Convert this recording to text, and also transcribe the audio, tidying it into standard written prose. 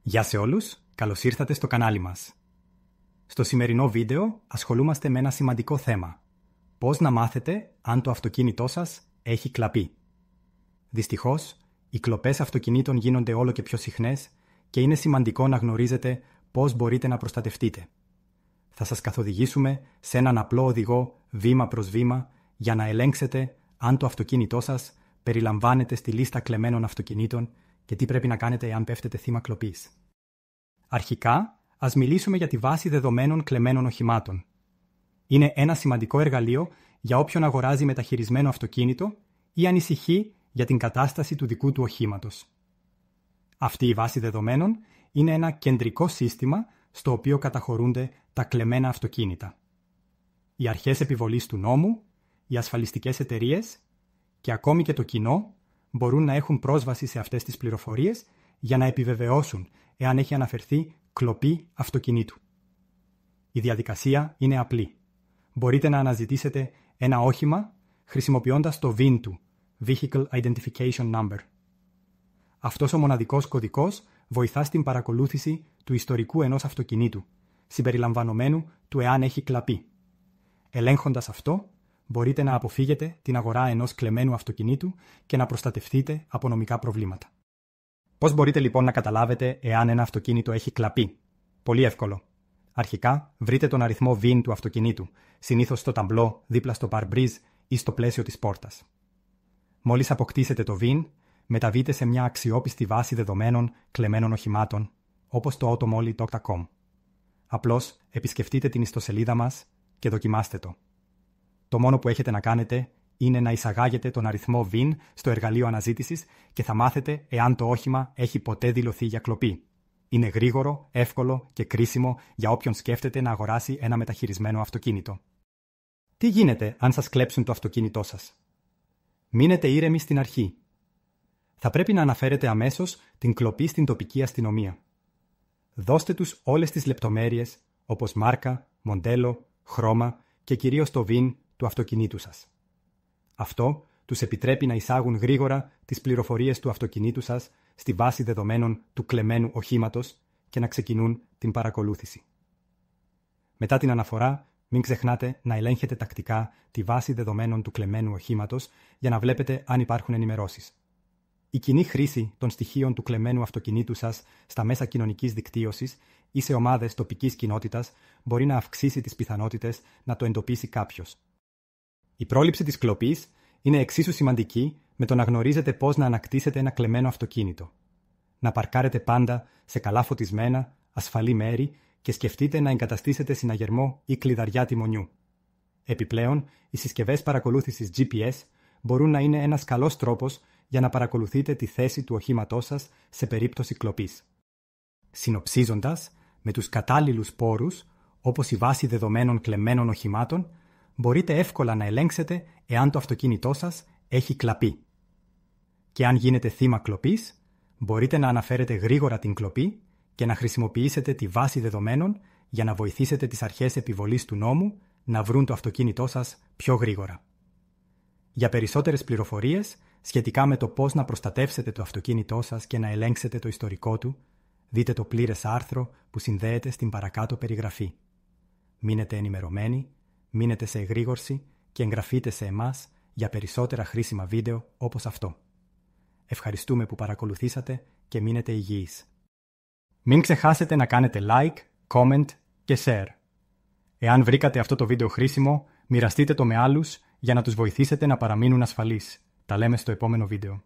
Γεια σε όλους, καλώς ήρθατε στο κανάλι μας. Στο σημερινό βίντεο ασχολούμαστε με ένα σημαντικό θέμα. Πώς να μάθετε αν το αυτοκίνητό σας έχει κλαπεί. Δυστυχώς, οι κλοπές αυτοκινήτων γίνονται όλο και πιο συχνές και είναι σημαντικό να γνωρίζετε πώς μπορείτε να προστατευτείτε. Θα σας καθοδηγήσουμε σε έναν απλό οδηγό βήμα προς βήμα για να ελέγξετε αν το αυτοκίνητό σας περιλαμβάνεται στη λίστα κλεμμένων αυτοκινήτων και τι πρέπει να κάνετε εάν πέφτετε θύμα κλοπής. Αρχικά, ας μιλήσουμε για τη βάση δεδομένων κλεμμένων οχημάτων. Είναι ένα σημαντικό εργαλείο για όποιον αγοράζει μεταχειρισμένο αυτοκίνητο ή ανησυχεί για την κατάσταση του δικού του οχήματος. Αυτή η βάση δεδομένων είναι ένα κεντρικό σύστημα στο οποίο καταχωρούνται τα κλεμμένα αυτοκίνητα. Οι αρχές επιβολής του νόμου, οι ασφαλιστικές εταιρείες και ακόμη και το κοινό μπορούν να έχουν πρόσβαση σε αυτές τις πληροφορίες για να επιβεβαιώσουν εάν έχει αναφερθεί κλοπή αυτοκινήτου. Η διαδικασία είναι απλή. Μπορείτε να αναζητήσετε ένα όχημα χρησιμοποιώντας το VIN του, Vehicle Identification Number. Αυτός ο μοναδικός κωδικός βοηθά στην παρακολούθηση του ιστορικού ενός αυτοκινήτου, συμπεριλαμβανομένου του εάν έχει κλαπεί. Ελέγχοντας αυτό, μπορείτε να αποφύγετε την αγορά ενός κλεμμένου αυτοκινήτου και να προστατευτείτε από νομικά προβλήματα. Πώς μπορείτε λοιπόν να καταλάβετε εάν ένα αυτοκίνητο έχει κλαπεί? Πολύ εύκολο. Αρχικά, βρείτε τον αριθμό VIN του αυτοκινήτου, συνήθως στο ταμπλό δίπλα στο parbriz ή στο πλαίσιο της πόρτας. Μόλις αποκτήσετε το VIN, μεταβείτε σε μια αξιόπιστη βάση δεδομένων κλεμμένων οχημάτων, όπως το automoli.com. Απλώς επισκεφτείτε την ιστοσελίδα μας και δοκιμάστε το. Το μόνο που έχετε να κάνετε είναι να εισαγάγετε τον αριθμό VIN στο εργαλείο αναζήτησης και θα μάθετε εάν το όχημα έχει ποτέ δηλωθεί για κλοπή. Είναι γρήγορο, εύκολο και κρίσιμο για όποιον σκέφτεται να αγοράσει ένα μεταχειρισμένο αυτοκίνητο. Τι γίνεται αν σας κλέψουν το αυτοκίνητό σας? Μείνετε ήρεμοι στην αρχή. Θα πρέπει να αναφέρετε αμέσως την κλοπή στην τοπική αστυνομία. Δώστε τους όλες τις λεπτομέρειες, όπως μάρκα, μοντέλο, χρώμα και κυρίως το VIN του αυτοκινήτου σας. Αυτό τους επιτρέπει να εισάγουν γρήγορα τις πληροφορίες του αυτοκινήτου σας στη βάση δεδομένων του κλεμμένου οχήματος και να ξεκινούν την παρακολούθηση. Μετά την αναφορά, μην ξεχνάτε να ελέγχετε τακτικά τη βάση δεδομένων του κλεμμένου οχήματος για να βλέπετε αν υπάρχουν ενημερώσεις. Η κοινή χρήση των στοιχείων του κλεμμένου αυτοκινήτου σας στα μέσα κοινωνικής δικτύωσης ή σε ομάδες τοπικής κοινότητας μπορεί να αυξήσει τις πιθανότητες να το εντοπίσει κάποιος. Η πρόληψη της κλοπής είναι εξίσου σημαντική με το να γνωρίζετε πώς να ανακτήσετε ένα κλεμμένο αυτοκίνητο. Να παρκάρετε πάντα σε καλά φωτισμένα, ασφαλή μέρη και σκεφτείτε να εγκαταστήσετε συναγερμό ή κλειδαριά τιμονιού. Επιπλέον, οι συσκευές παρακολούθησης GPS μπορούν να είναι ένας καλός τρόπος για να παρακολουθείτε τη θέση του οχήματός σας σε περίπτωση κλοπής. Συνοψίζοντας, με τους κατάλληλους πόρους, όπως η βάση δεδομένων κλεμμένων οχημάτων, μπορείτε εύκολα να ελέγξετε εάν το αυτοκίνητό σας έχει κλαπεί. Και αν γίνετε θύμα κλοπής, μπορείτε να αναφέρετε γρήγορα την κλοπή και να χρησιμοποιήσετε τη βάση δεδομένων για να βοηθήσετε τις αρχές επιβολής του νόμου να βρουν το αυτοκίνητό σας πιο γρήγορα. Για περισσότερες πληροφορίες σχετικά με το πώς να προστατεύσετε το αυτοκίνητό σας και να ελέγξετε το ιστορικό του, δείτε το πλήρες άρθρο που συνδέεται στην παρακάτω περιγραφή. Μείνετε ενημερωμένοι, μείνετε σε εγρήγορση και εγγραφείτε σε εμάς για περισσότερα χρήσιμα βίντεο όπως αυτό. Ευχαριστούμε που παρακολουθήσατε και μείνετε υγιείς. Μην ξεχάσετε να κάνετε like, comment και share. Εάν βρήκατε αυτό το βίντεο χρήσιμο, μοιραστείτε το με άλλους για να τους βοηθήσετε να παραμείνουν ασφαλείς. Τα λέμε στο επόμενο βίντεο.